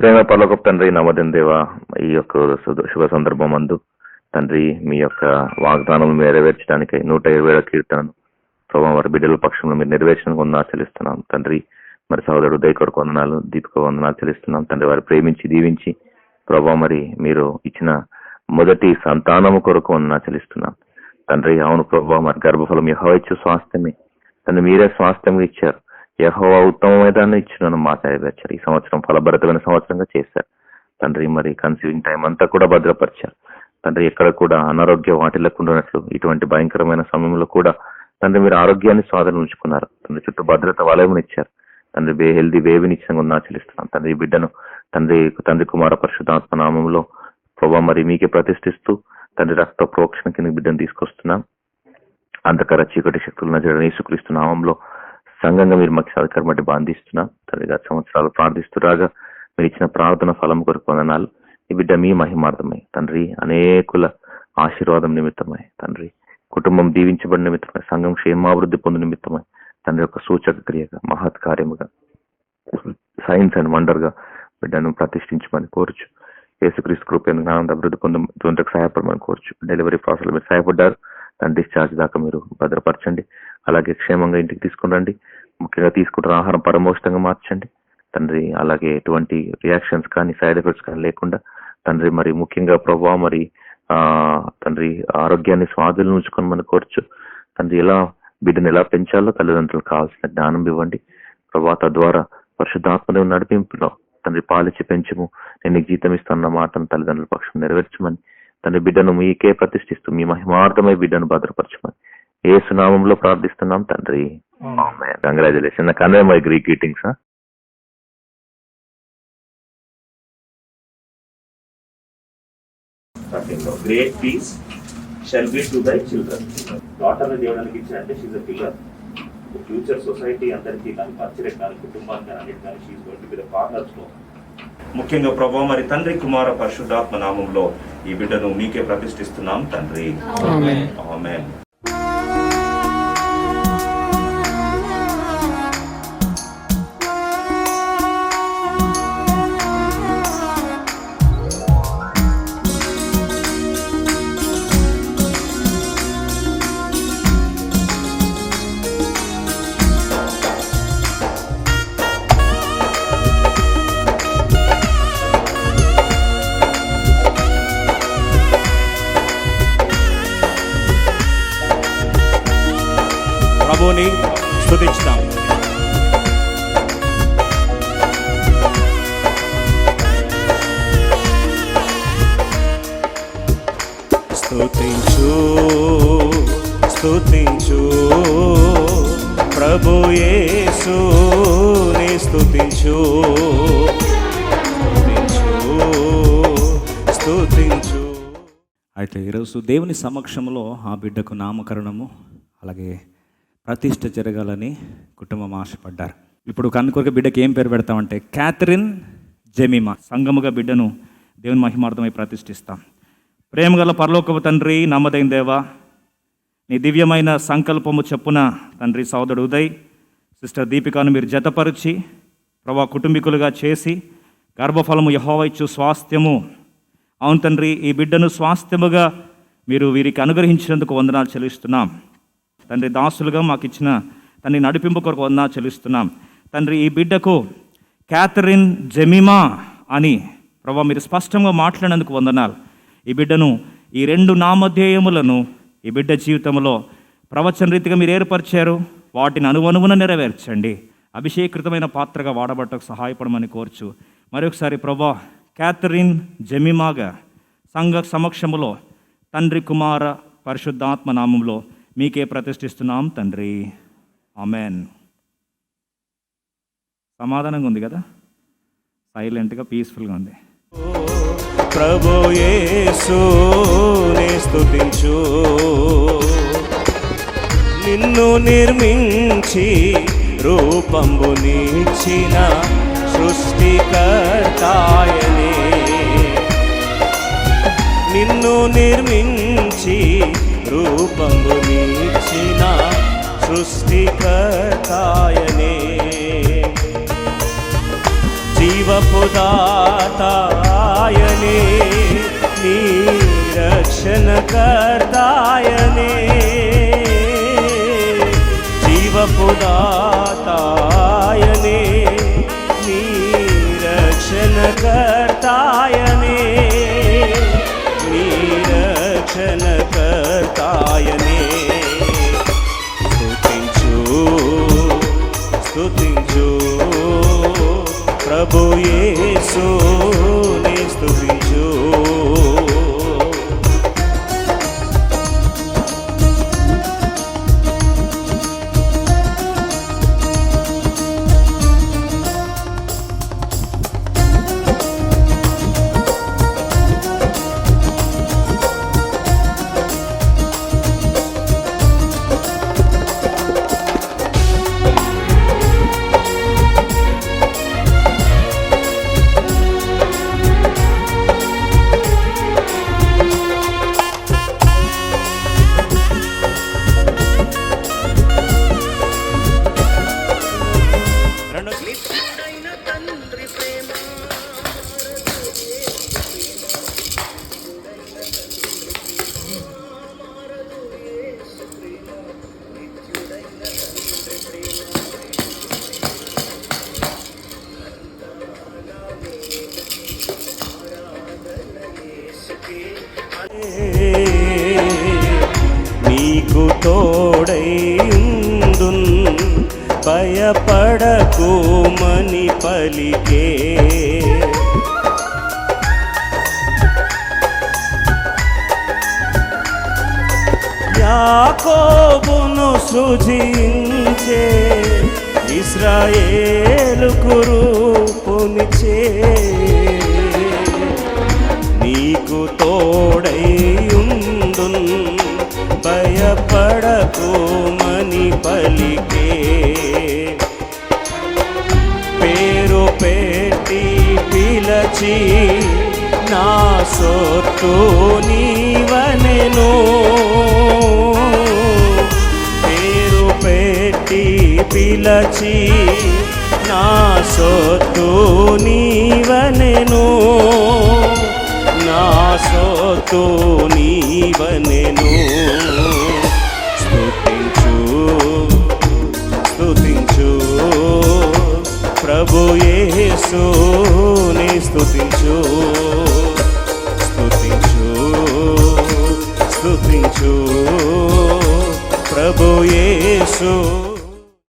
ప్రేమ పరలోకపు తండ్రి, నమ్మదం దేవ, ఈ యొక్క శుభ సందర్భం అందు తండ్రి మీ యొక్క వాగ్దానం నెరవేర్చడానికి 120 కీర్తనను ప్రభావ వారి బిడ్డల పక్షంలో మీరు నెరవేర్చడానికి వందనాలు చెల్లిస్తున్నాం తండ్రి. మరి సహోదరుడు ఉదయ్ కొరకు వందనాలు, దీపిక వందనాలు చెల్లిస్తున్నాం తండ్రి. వారు ప్రేమించి దీవించి ప్రభావ మరి మీరు ఇచ్చిన మొదటి సంతానము కొరకు వందనాలు చెల్లిస్తున్నాం తండ్రి. అవును ప్రభావ, మరి గర్భఫలం యెహోవా ఇచ్చు స్వాస్థ్యమే తండ్రి. మీరే స్వాస్థ్యంగా ఇచ్చారు. యెహోవా ఉత్తమమైన దాన్ని ఇచ్చిన మాట నెరవేర్చారు. ఈ సంవత్సరం ఫలభరితమైన సంవత్సరంగా చేశారు తండ్రి. మరి కన్సీవింగ్ టైం అంతా కూడా భద్రపరిచారు తండ్రి. ఎక్కడ కూడా అనారోగ్య వాటిల్లకుండానట్లు ఇటువంటి భయంకరమైన సమయంలో కూడా తండ్రి మీరు ఆరోగ్యాన్ని స్వాధీనం ఉంచుకున్నారు తండ్రి. చుట్టూ భద్రత వలయం ఇచ్చారు తండ్రి. హెల్దీ బేబీని ఇచ్చిన ఆచరిస్తున్నాం తండ్రి. బిడ్డను తండ్రి కుమార పరిశుద్ధాత్మ నామంలో ప్రభావ మరి మీకే ప్రతిష్ఠిస్తూ తండ్రి రక్త ప్రోక్షణ కింద బిడ్డను తీసుకొస్తున్నాం. అంధకార చీకటి శక్తులు నజరేయుడైన యేసుక్రీస్తు నామంలో సంఘంగా మీరు మాకు సహకారం బట్టి బాధిస్తున్నాం తండ్రి. గత సంవత్సరాలు ప్రార్థిస్తురాగా మీరు ఇచ్చిన ప్రార్థన ఫలం కొరకు వందనాలు. ఈ బిడ్డ మీ మహిమార్థమై తండ్రి, అనేకుల ఆశీర్వాదం నిమిత్తమై తండ్రి, కుటుంబం దీవించబడిన నిమిత్తమై, సంఘం క్షేమాభివృద్ధి పొందు నిమిత్తమై తండ్రి యొక్క సూచక క్రియగా, మహత్ కార్యముగా, సైన్స్ అండ్ వండర్ గా బిడ్డను ప్రతిష్ఠించమని కోరుచు. యేసుక్రీస్తు కృపను జ్ఞానం అభివృద్ధి పొందుకు సహాయపడమని కోరుచు. డెలివరీ ప్రాసెస్ లో మీరు సహాయపడ్డారు దాని డిశ్చార్జ్ దాకా మీరు భద్రపరచండి. అలాగే క్షేమంగా ఇంటికి తీసుకుని రండి. ముఖ్యంగా తీసుకుంటున్న ఆహారం పరమోచితంగా మార్చండి తండ్రి. అలాగే ఎటువంటి రియాక్షన్స్ కానీ సైడ్ ఎఫెక్ట్స్ కానీ లేకుండా తండ్రి, మరి ముఖ్యంగా ప్రభావ మరి తండ్రి ఆరోగ్యాన్ని స్వాధీనం ఉంచుకొని మనం కోర్చు తండ్రి. ఎలా బిడ్డను ఎలా పెంచాలో తల్లిదండ్రులకు కావాల్సిన జ్ఞానం ఇవ్వండి ప్రభావ. తద్వారా పరిశుద్ధాత్మ నడిపింపులో తండ్రి పాలించి పెంచము, నేను నీకు జీతం ఇస్తున్న మాటను తల్లిదండ్రుల పక్షం నెరవేర్చమని తండ్రి. బిడ్డను మీకే ప్రతిష్ఠిస్తూ మీ మహిమార్థమై బిడ్డను భద్రపరచమని యేసు నామంలో ప్రార్థిస్తున్నాం తండ్రి. కంగ్రాచులేషన్. నాకు అనే my Greek greetings. Great peace shall be to thy children. Daughter దేవుడానికి ఇచ్చారంటే she's a pillar. Future society అందరికీ కానీ పరిచయం కానీ కుటుంబానికి కానీ అన్నిటి కానీ she's going to be the partners లో. ముఖ్యంగా ప్రభావ మరి తండ్రి కుమార పరిశుద్ధాత్మ నామంలో ఈ బిడ్డను మీకే ప్రతిష్ఠిస్తున్నాం తండ్రి. ఆమేన్. ఆమేన్. ప్రభువుని స్తుతించుదాం. స్తుతించు స్తుతించు ప్రభు యేసుని స్తుతించు స్తుతించు. అయితే ఈరోజు దేవుని సమక్షంలో ఆ బిడ్డకు నామకరణము అలాగే ప్రతిష్ఠ జరగాలని కుటుంబం ఆశపడ్డారు. ఇప్పుడు కనుకొక బిడ్డకి ఏం పేరు పెడతామంటే క్యాథరిన్ జెమిమా. సంగముగా బిడ్డను దేవుని మహిమార్థమై ప్రతిష్ఠిస్తాం. ప్రేమగల పరలోకపు తండ్రి, నమ్మదైన దేవా, నీ దివ్యమైన సంకల్పము చెప్పున తండ్రి సోదరుడు ఉదయ్, సిస్టర్ దీపికను మీరు జతపరిచి ప్రభా కుటుంబీకులుగా చేసి గర్భఫలము యెహోవా ఇచ్చు స్వాస్థ్యము. అవును తండ్రి, ఈ బిడ్డను స్వాస్థ్యముగా మీరు వీరికి అనుగ్రహించినందుకు వందనాలు చెల్లిస్తున్నాం తండ్రి. దాసులుగా మాకు ఇచ్చిన తండ్రి నడిపింపు కొరకు వందనాలు చెల్లిస్తున్నాం తండ్రి. ఈ బిడ్డకు క్యాథరిన్ జెమిమా అని ప్రభా మీరు స్పష్టంగా మాట్లాడినందుకు వందనాలు. ఈ బిడ్డను ఈ 2 నామధేయములను ఈ బిడ్డ జీవితంలో ప్రవచన రీతిగా మీరు ఏర్పరిచారు. వాటిని అనువనువున నెరవేర్చండి. అభిషేకృతమైన పాత్రగా వాడబట్టకు సహాయపడమని కోర్చు. మరొకసారి ప్రభా క్యాథరిన్ జెమిమాగా సంఘ సమక్షములో తండ్రి కుమార పరిశుద్ధాత్మ నామంలో మీకే ప్రతిష్ఠిస్తున్నాం తండ్రి. ఆమెన్. సమాధానంగా ఉంది కదా, సైలెంట్గా పీస్ఫుల్గా ఉంది. ప్రభు యేసుని స్తుతించు, నిన్ను నిర్మించి రూపంబునిచ్చిన సృష్టికర్తాయనే, నిన్ను నిర్మించి రూపంబునిచ్చిన సృష్టికర్తాయనే, జీవపు దాతాయనే నీ రక్షణకర్తాయనే జీవపు దాతాయనే నీ రక్షణకర్తాయనే నీ రక్షణకర్తాయనే స్తుతించు ప్రభు యేసుని స్తుతించు. నీకు తోడైయుందున్ భయపడకుమని పలికే యాకోబును సృజించే ఇశ్రాయేలుకు రూపునిచే నీకు తోడైయుందున్ భయపడకుమని పలికే పేరు పెట్టి పిలచి నా సొత్తు నీవనెను పేరు పెట్టి పిలచి నా సొత్తు నీవనెను నా సొత్తు నీవనెను స్తుతించు ప్రభు యేసుని స్తుతించు ప్రభు యేసు